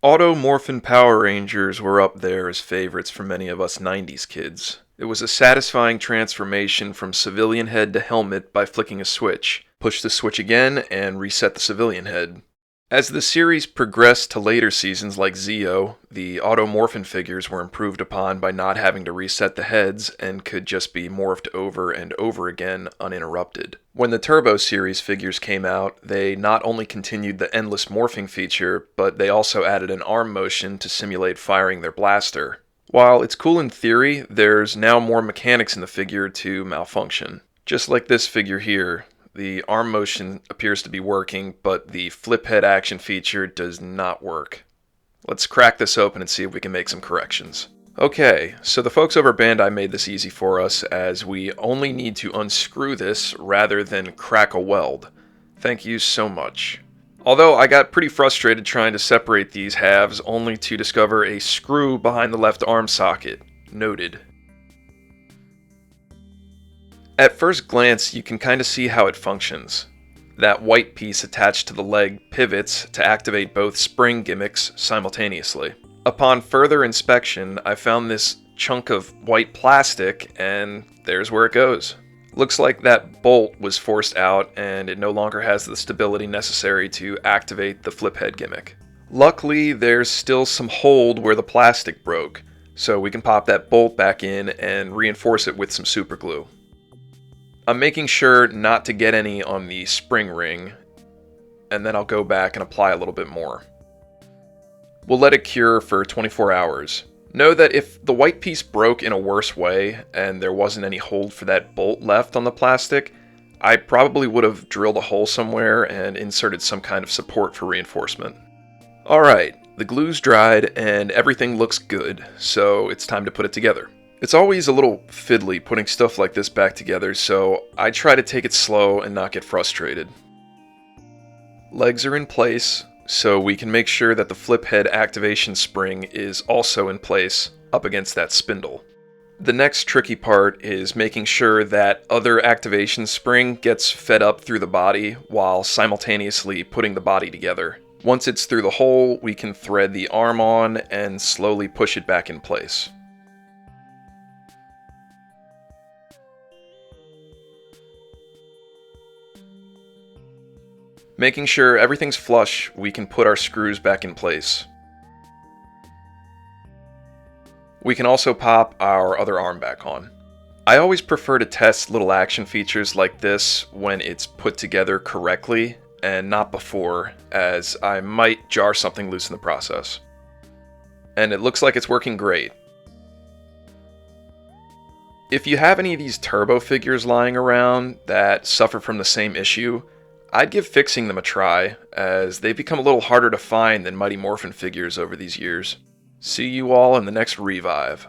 Auto Morphin Power Rangers were up there as favorites for many of us 90s kids. It was a satisfying transformation from civilian head to helmet by flicking a switch. Push the switch again and reset the civilian head. As the series progressed to later seasons like Zeo, the Auto Morphin figures were improved upon by not having to reset the heads and could just be morphed over and over again uninterrupted. When the Turbo series figures came out, they not only continued the endless morphing feature, but they also added an arm motion to simulate firing their blaster. While it's cool in theory, there's now more mechanics in the figure to malfunction. Just like this figure here. The arm motion appears to be working, but the flip head action feature does not work. Let's crack this open and see if we can make some corrections. Okay, so the folks over Bandai made this easy for us, as we only need to unscrew this rather than crack a weld. Thank you so much. Although I got pretty frustrated trying to separate these halves, only to discover a screw behind the left arm socket. Noted. At first glance, you can kind of see how it functions. That white piece attached to the leg pivots to activate both spring gimmicks simultaneously. Upon further inspection, I found this chunk of white plastic, and there's where it goes. Looks like that bolt was forced out, and it no longer has the stability necessary to activate the flip head gimmick. Luckily, there's still some hold where the plastic broke, so we can pop that bolt back in and reinforce it with some super glue. I'm making sure not to get any on the spring ring, and then I'll go back and apply a little bit more. We'll let it cure for 24 hours. Know that if the white piece broke in a worse way, and there wasn't any hold for that bolt left on the plastic, I probably would have drilled a hole somewhere and inserted some kind of support for reinforcement. Alright, the glue's dried and everything looks good, so it's time to put it together. It's always a little fiddly putting stuff like this back together, so I try to take it slow and not get frustrated. Legs are in place, so we can make sure that the flip head activation spring is also in place up against that spindle. The next tricky part is making sure that other activation spring gets fed up through the body while simultaneously putting the body together. Once it's through the hole, we can thread the arm on and slowly push it back in place. Making sure everything's flush, we can put our screws back in place. We can also pop our other arm back on. I always prefer to test little action features like this when it's put together correctly and not before, as I might jar something loose in the process. And it looks like it's working great. If you have any of these Turbo figures lying around that suffer from the same issue, I'd give fixing them a try, as they've become a little harder to find than Mighty Morphin figures over these years. See you all in the next Revive.